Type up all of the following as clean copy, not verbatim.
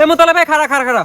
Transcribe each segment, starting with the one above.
এমন তাহলে ভাই খারা খারা খারা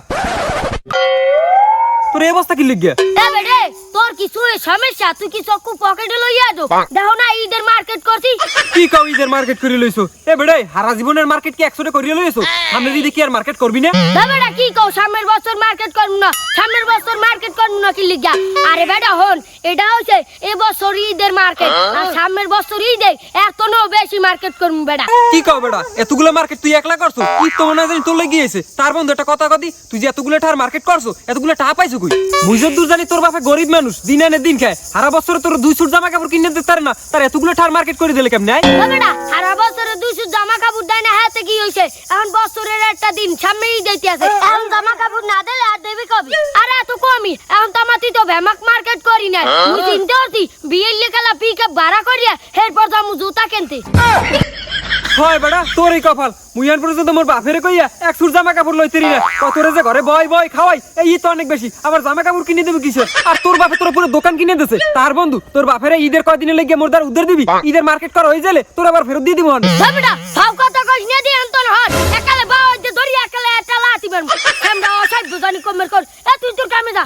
তোর এই অবস্থা কি লিখ গিয়া বেড়ে তোর কিছু সমস্যা তুই কি চক্কু পকেটে লইয়া দো দেখো না ঈদের মার্কেট করছি কি কও ঈদের মার্কেট করে লইছো এ বেড়ে হারা জীবনের মার্কেট কি 100 করিয়ে লইছো সামনে দিদি কি আর মার্কেট করবি না বেড়া কি কও সামনের বছর মার্কেট করব না সামনের বছর মার্কেট করব না কি লিখা আরে বেটা হন এটা হচ্ছে এই বছর ঈদের মার্কেট আর সামনের বছর ঈদে এতনো বেশি মার্কেট করব বেটা কি কও বেটা এতগুলো মার্কেট তুই একলা করছো ঈদ তো মনে হয় তোর লাগি গিয়েছে তার বন্ধু একটা কথা কদি তুই যে এতগুলো টার মার্কেট করছো এতগুলো টাকা পাইছো কই মুইজত দূর জানি তোর বাপে গরিব মানুষ দিন আনে দিন খায় সারা বছর তোর 200 জামা কাপড় কিনে দিতে পারে না তার এতগুলো টার মার্কেট করে দিলে কেমনে বেটা সারা বছরে 200 জামা কাপড় দেয় না হাতে কি হইছে এখন বছরের একটা দিন সামনেই যাইতে আছে এখন জামা কাপড় না দিলে আর দেবে কবি আরে এত কমই এখন তো আমাতি তো ভ্যামাক মার্কেট করি না মুই চিন্তা করছি বিয়ের লেখালা পিকআপ ভাড়া করিয়া এরপর যামু জুতা কিনতে হয় বেটা তোর এই কপাল মুইয়ান পর্যন্ত মোর বাপেরে কইয়া 100 জামা কাপড় লইতেরি না কতরে যে ঘরে বয় বয় খাওয়াই এই তো অনেক বেশি আবার জামা কাপড় কিনে দেবে কিসের আর তোর বাপে তোর পুরো দোকান কিনে দেছে তার বন্ধু তোর বাপেরে ঈদের কয়দিনে লাগি মোর দার উদ্ধার দিবি ঈদের মার্কেট করা হই গেলে তোর আবার ফেরত দিয়ে দিব বেটা ফাও কথা কইছ না দি অন্তর হট একালে বাও যে ধরি একালে একটা লাতি বের আমরা অসাই বুঝানি কমের কর এ তুই তোর কামে যা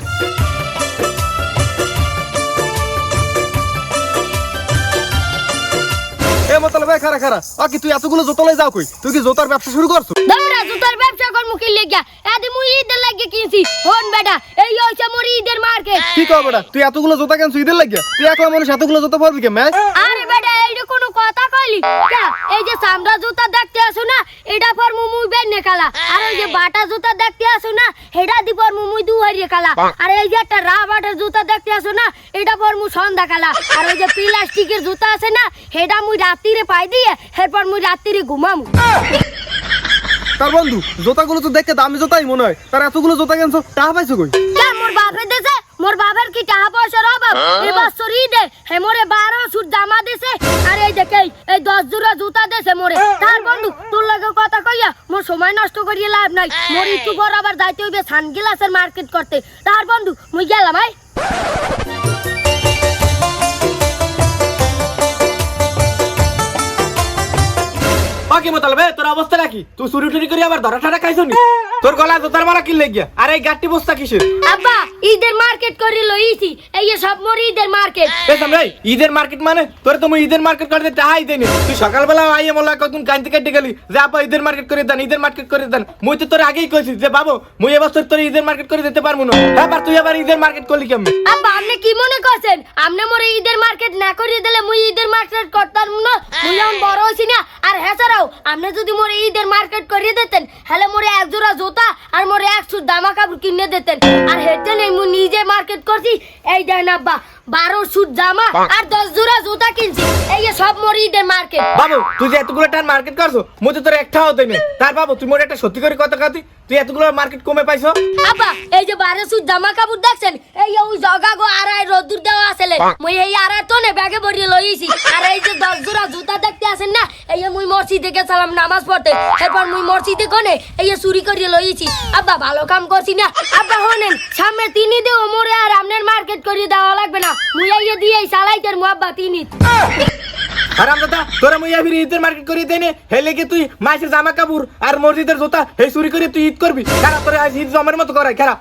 এ মতলব ভাই খারা খারা কি তুই এতগুলো জুতো লই যাও কই তুই কি জুতার ব্যবসা শুরু করছো বেটা জুতার ব্যবসা কর মুখে লেগা এদি মুই ঈদের লাগি কিনছি হন বেটা এই হইছে মোর ঈদের মার্কেট কি কও বেটা তুই এতগুলো জুতা কেন ঈদের লাগিয়া তুই একলা মানুষ এতগুলো জুতা পরবি কে ম্যাচ আরে বেটা এইটা কোনো কথা কইলি এই যে সামরা জুতা দেখতে আসো না এটা পর মুই বেনে কালা আর ওই যে বাটা জুতা দেখতে আসো না হেডা দি পর মুই দুহারিয়ে কালা আর এই যে একটা রাবারের জুতা দেখতে আসো না এটা পর মু সন্ধ্যা কালা আর ওই যে প্লাস্টিকের জুতা আছে না হেডা মুই রাত্রিরে পাই দিয়ে এরপর মুই রাত্রিরে ঘুমামু তার বন্ধু জুতাগুলো তো দেখতে দামি জুতাই মনে হয় তার এতগুলো জুতা কেনছো টাকা পাইছো কই মোর বাপের দেশে মোর বাপের কি টাকা পয়সার অভাব এই বছর ঈদে হে মোরে 12 সুট জামা দিছে আর এই দেখে এই 10 জোড়া জুতা দিছে মোরে তার বন্ধু তোর লাগে কথা কইয়া মোর সময় নষ্ট করিয়ে লাভ নাই মোর একটু পর আবার যাইতে হইবে সানগ্লাসের মার্কেট করতে তার বন্ধু মুই গেলাম ভাই বাকি মতলবে তোর অবস্থা নাকি তুই চুরি টুরি করে আবার ধরা ঠাড়া খাইছ নি তোর গলা জোতার মারা কি লেগিয়া আর এই গাট্টি বস্তা কিসের আব্বা ঈদের মার্কেট করে লইছি এই সব মোর ঈদের মার্কেট এ সামরাই ঈদের মার্কেট মানে তোর তো মুই ঈদের মার্কেট করতে টাকাই দেনি তুই সকালবেলা আইয়ে মোলা কতক্ষণ কাঁদতে কাটতে গেলি যে আপা ঈদের মার্কেট করে দেন ঈদের মার্কেট করে দেন মুই তো তোর আগেই কইছি যে বাবু মুই এবছর তোর ঈদের মার্কেট করে দিতে পারবো না এবার তুই আবার ঈদের মার্কেট করলি কেমন আব্বা আপনি কি মনে করছেন আপনি মোরে ঈদের মার্কেট না করিয়ে দিলে মুই ঈদের মার্কেট করতাম না মুই এখন বড় হইছি না আর হ্যাঁ ছাড়াও আপনি যদি মোরে ঈদের মার্কেট করিয়ে দিতেন তাহলে মোরে এক জোড়া জুতা আর মোরে 100 জামা কাপড় কিনে দিতেন আর হেডে নেই মুই নিজে মার্কেট করছি এই দেন আব্বা 12 সুট জামা আর 10 জোড়া জুতা কিনছি এই সব মোর ঈদের মার্কেট বাবু তুই যে এতগুলো টান মার্কেট করছো মুই তো তোর একটাও দেনি তার বাবু তুই মোরে একটা সত্যি করে কথা কাতি তুই এতগুলো মার্কেট কমে পাইছো আব্বা এই যে 12 সুট জামা কাপড় দেখছেন এই ওই জগা গো আড়াই রোদ্দুর দেওয়া আছেলে মুই এই আড়াই তো নে ব্যাগে ভরিয়ে লইছি আর এই যে 10 জোড়া জুতা দেখতে আছেন না এই মুই মসজিদে গেছিলাম নামাজ পড়তে এরপর মুই মসজিদে কোনে এই চুরি করিয়ে লইছি আব্বা ভালো কাম করছি না আব্বা হনেন সামনে তিনি দেও মোরে আর আপনার মার্কেট করিয়ে দেওয়া লাগবে না মুই এই দিয়ে চালাইতের মু আব্বা তিনি আরাম দাদা তোরা মুই আবির ঈদের মার্কেট করে দেনে হেলে কি তুই মাসের জামা কাপড় আর মসজিদের জুতা হে চুরি করে তুই ঈদ করবি খারাপ করে আজ ঈদ জমের মতো করাই খারাপ